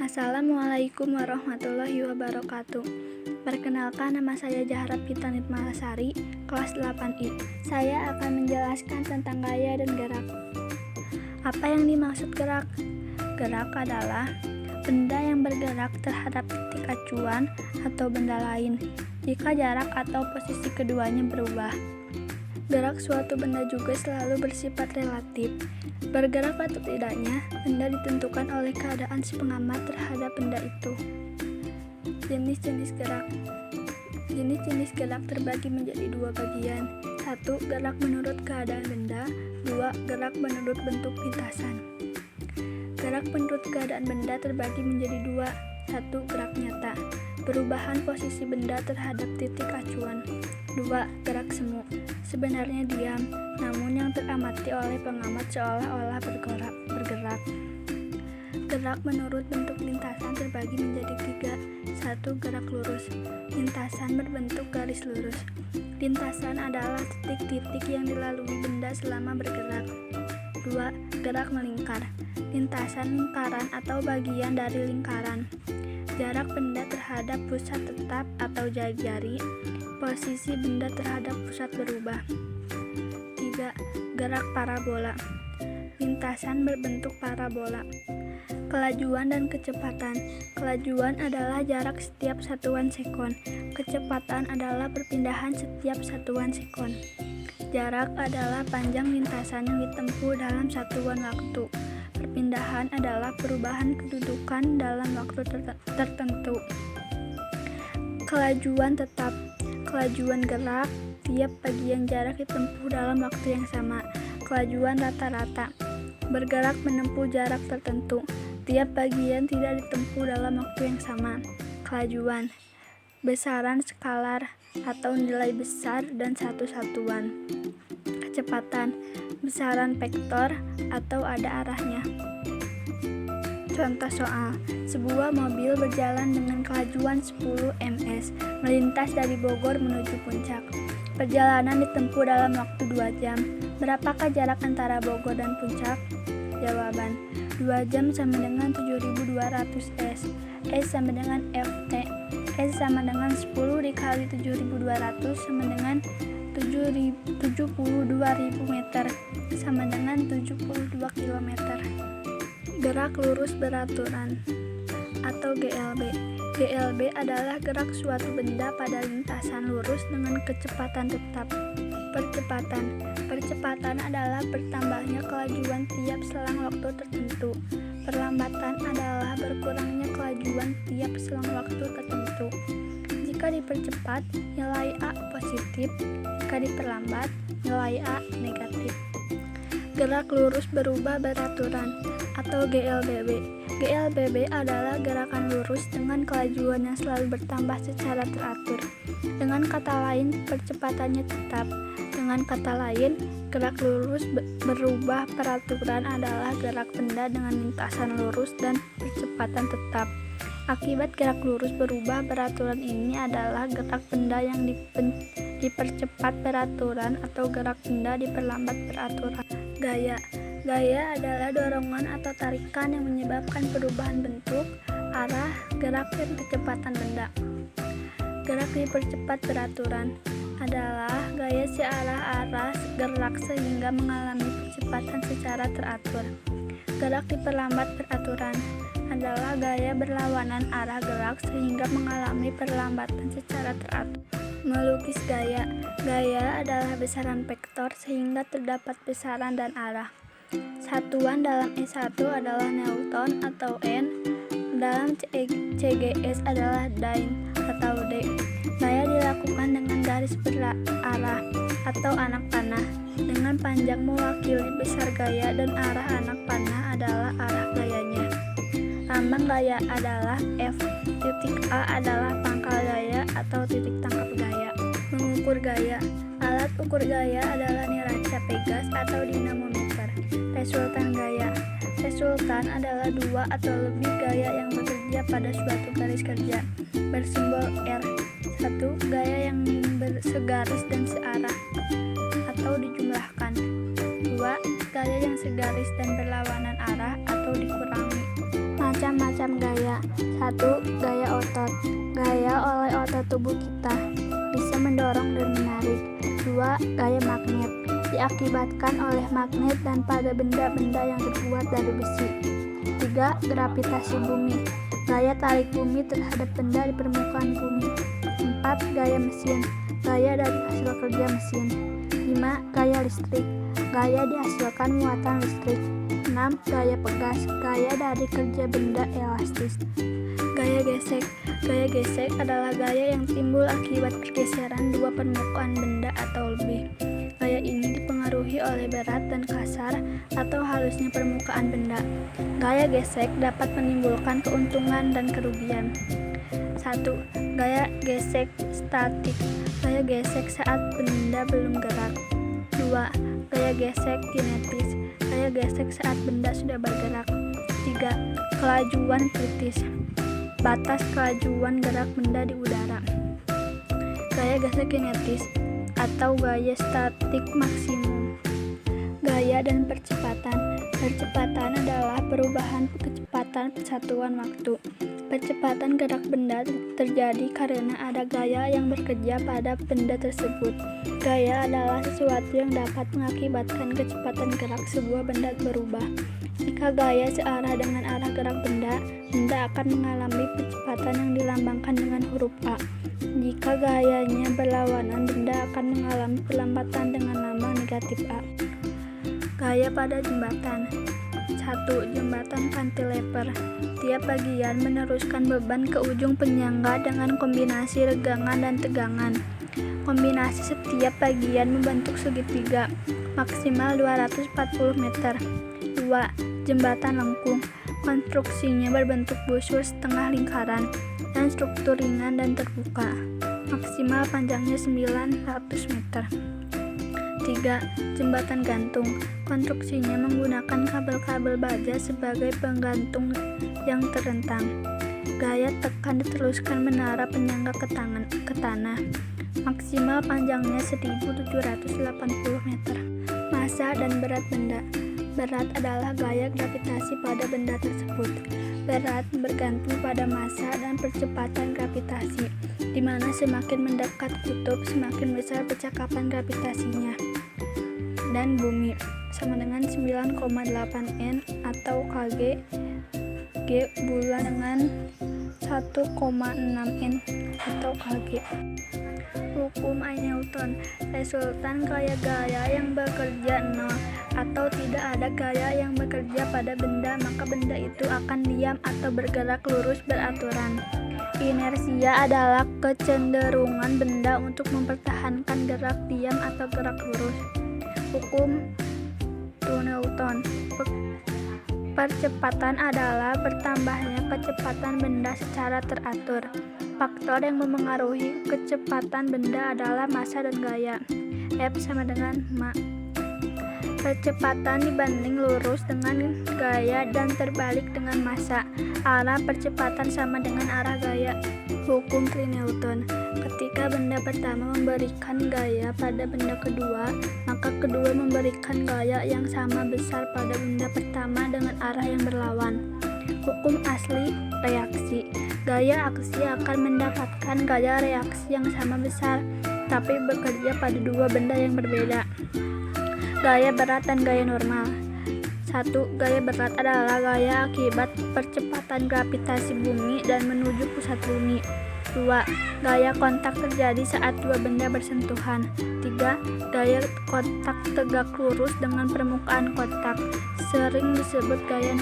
Assalamualaikum warahmatullahi wabarakatuh. Perkenalkan, nama saya Zahra Pitanit Malasari, kelas 8I. Saya akan menjelaskan tentang gaya dan gerak. Apa yang dimaksud gerak? Gerak adalah benda yang bergerak terhadap titik acuan atau benda lain jika jarak atau posisi keduanya berubah. Gerak suatu benda juga selalu bersifat relatif. Bergerak atau tidaknya benda ditentukan oleh keadaan si pengamat terhadap benda itu. Jenis-jenis gerak. Jenis-jenis gerak terbagi menjadi dua bagian. 1. Gerak menurut keadaan benda. 2. Gerak menurut bentuk lintasan. Gerak menurut keadaan benda terbagi menjadi dua. 1. Gerak nyata, perubahan posisi benda terhadap titik acuan. 2. Gerak semu, sebenarnya diam, namun yang teramati oleh pengamat seolah-olah bergerak. Gerak menurut bentuk lintasan terbagi menjadi 3. 1. Gerak lurus, lintasan berbentuk garis lurus. Lintasan adalah titik-titik yang dilalui benda selama bergerak. 2. Gerak melingkar, lintasan lingkaran atau bagian dari lingkaran. Jarak benda terhadap pusat tetap atau jari-jari, posisi benda terhadap pusat berubah. 3. Gerak parabola, lintasan berbentuk parabola. Kelajuan dan kecepatan. Kelajuan adalah jarak setiap satuan sekon. Kecepatan adalah perpindahan setiap satuan sekon. Jarak adalah panjang lintasan yang ditempuh dalam satuan waktu. Perpindahan adalah perubahan kedudukan dalam waktu tertentu. Kelajuan tetap. Kelajuan gerak, tiap bagian jarak ditempuh dalam waktu yang sama. Kelajuan rata-rata, bergerak menempuh jarak tertentu. Tiap bagian tidak ditempuh dalam waktu yang sama. Kelajuan, besaran skalar atau nilai besar dan satu satuan. Kecepatan, besaran vektor atau ada arahnya. Contoh soal, sebuah mobil berjalan dengan kelajuan 10 ms melintas dari Bogor menuju Puncak. Perjalanan ditempuh dalam waktu 2 jam. Berapakah jarak antara Bogor dan Puncak? Jawaban, 2 jam sama dengan 7200 s. S sama dengan Ft. S sama dengan 10 dikali 7200 sama dengan 72.000 meter sama dengan 72 km. Gerak lurus beraturan atau GLB. GLB adalah gerak suatu benda pada lintasan lurus dengan kecepatan tetap. Percepatan adalah bertambahnya kelajuan tiap selang waktu tertentu. Perlambatan adalah berkurangnya kelajuan tiap selang waktu tertentu. Jika dipercepat, nilai A positif. Jika diperlambat, nilai A negatif. Gerak lurus berubah beraturan atau GLBB. GLBB adalah gerakan lurus dengan kelajuan yang selalu bertambah secara teratur. Dengan kata lain, percepatannya tetap. Dengan kata lain, gerak lurus berubah peraturan adalah gerak benda dengan lintasan lurus dan percepatan tetap. Akibat gerak lurus berubah peraturan ini adalah gerak benda yang dipercepat peraturan atau gerak benda diperlambat peraturan. Gaya. Gaya adalah dorongan atau tarikan yang menyebabkan perubahan bentuk, arah, gerak, dan kecepatan benda. Gerak dipercepat peraturan adalah gaya searah arah gerak sehingga mengalami percepatan secara teratur. Gerak diperlambat peraturan adalah gaya berlawanan arah gerak sehingga mengalami perlambatan secara teratur. Melukis gaya. Gaya adalah besaran vektor sehingga terdapat besaran dan arah. Satuan dalam S1 adalah Newton atau N, dalam CGS adalah Dyne atau D. Gaya dilakukan dengan garis berarah atau anak panah, dengan panjang mewakili besar gaya dan arah anak panah adalah arah gayanya. Lambang gaya adalah F. Titik A adalah pangkal gaya atau titik tangkap gaya. Mengukur gaya. Alat ukur gaya adalah neraca Pegas atau dinamometer. Resultan gaya. Resultan adalah dua atau lebih gaya yang bekerja pada suatu garis kerja bersimbol R. 1. Gaya yang segaris dan searah atau dijumlahkan. 2. Gaya yang segaris dan berlawanan arah atau dikurangi. Macam-macam macam gaya. 1. Gaya otot. Gaya oleh otot tubuh kita, bisa mendorong dan menarik. 2. Gaya magnet, diakibatkan oleh magnet dan pada benda-benda yang terbuat dari besi. 3. Gravitasi bumi, gaya tarik bumi terhadap benda di permukaan bumi. 4. Gaya mesin, gaya dari hasil kerja mesin. 5. Gaya listrik, gaya dihasilkan muatan listrik. 6. Gaya pegas, gaya dari kerja benda elastis. Gaya gesek. Gaya gesek adalah gaya yang timbul akibat pergeseran dua permukaan benda atau lebih. Gaya ini dipengaruhi oleh berat dan kasar atau halusnya permukaan benda. Gaya gesek dapat menimbulkan keuntungan dan kerugian. 1. Gaya gesek statik, gaya gesek saat benda belum gerak. 2. Gaya gesek kinetis, gaya gesek saat benda sudah bergerak. 3. Kelajuan kritis, batas kelajuan gerak benda di udara. Gaya gesek kinetis atau gaya statik maksimum. Gaya dan percepatan. Percepatan adalah perubahan kecepatan satuan waktu. Percepatan gerak benda terjadi karena ada gaya yang bekerja pada benda tersebut. Gaya adalah sesuatu yang dapat mengakibatkan kecepatan gerak sebuah benda berubah. Jika gaya searah dengan arah gerak benda, benda akan mengalami percepatan yang dilambangkan dengan huruf A. Jika gayanya berlawanan, benda akan mengalami perlambatan dengan lambang negatif A. Gaya pada jembatan. 1. Jembatan cantilever. Tiap bagian meneruskan beban ke ujung penyangga dengan kombinasi regangan dan tegangan. Kombinasi setiap bagian membentuk segitiga, maksimal 240 meter. 2. Jembatan lengkung. Konstruksinya berbentuk busur setengah lingkaran dan struktur ringan dan terbuka. Maksimal panjangnya 900 meter. 3. Jembatan gantung. Konstruksinya menggunakan kabel-kabel baja sebagai penggantung yang terentang. Gaya tekan diteruskan menara penyangga ke tanah. Maksimal panjangnya 1780 meter. Massa dan berat benda. Berat adalah gaya gravitasi pada benda tersebut. Berat bergantung pada massa dan percepatan gravitasi, di mana semakin mendekat kutub semakin besar percakapan gravitasinya. Dan bumi sama dengan 9,8 N atau kg. G bulan dengan 1,6 N atau kg. Hukum Newton. Resultan gaya-gaya yang bekerja nol atau tidak ada gaya yang bekerja pada benda, maka benda itu akan diam atau bergerak lurus beraturan. Inersia adalah kecenderungan benda untuk mempertahankan gerak diam atau gerak lurus. Hukum Newton. Percepatan adalah bertambahnya kecepatan benda secara teratur. Faktor yang memengaruhi kecepatan benda adalah massa dan gaya. F sama dengan ma. Percepatan dibanding lurus dengan gaya dan terbalik dengan massa. Arah percepatan sama dengan arah gaya. Hukum Newton. Ketika benda pertama memberikan gaya pada benda kedua, maka kedua memberikan gaya yang sama besar pada benda pertama dengan arah yang berlawan. Hukum asli reaksi. Gaya aksi akan mendapatkan gaya reaksi yang sama besar, tapi bekerja pada dua benda yang berbeda. Gaya berat dan gaya normal. 1. Gaya berat adalah gaya akibat percepatan gravitasi bumi dan menuju pusat bumi. 2. Gaya kontak terjadi saat dua benda bersentuhan. 3. Gaya kontak tegak lurus dengan permukaan kontak, sering disebut gaya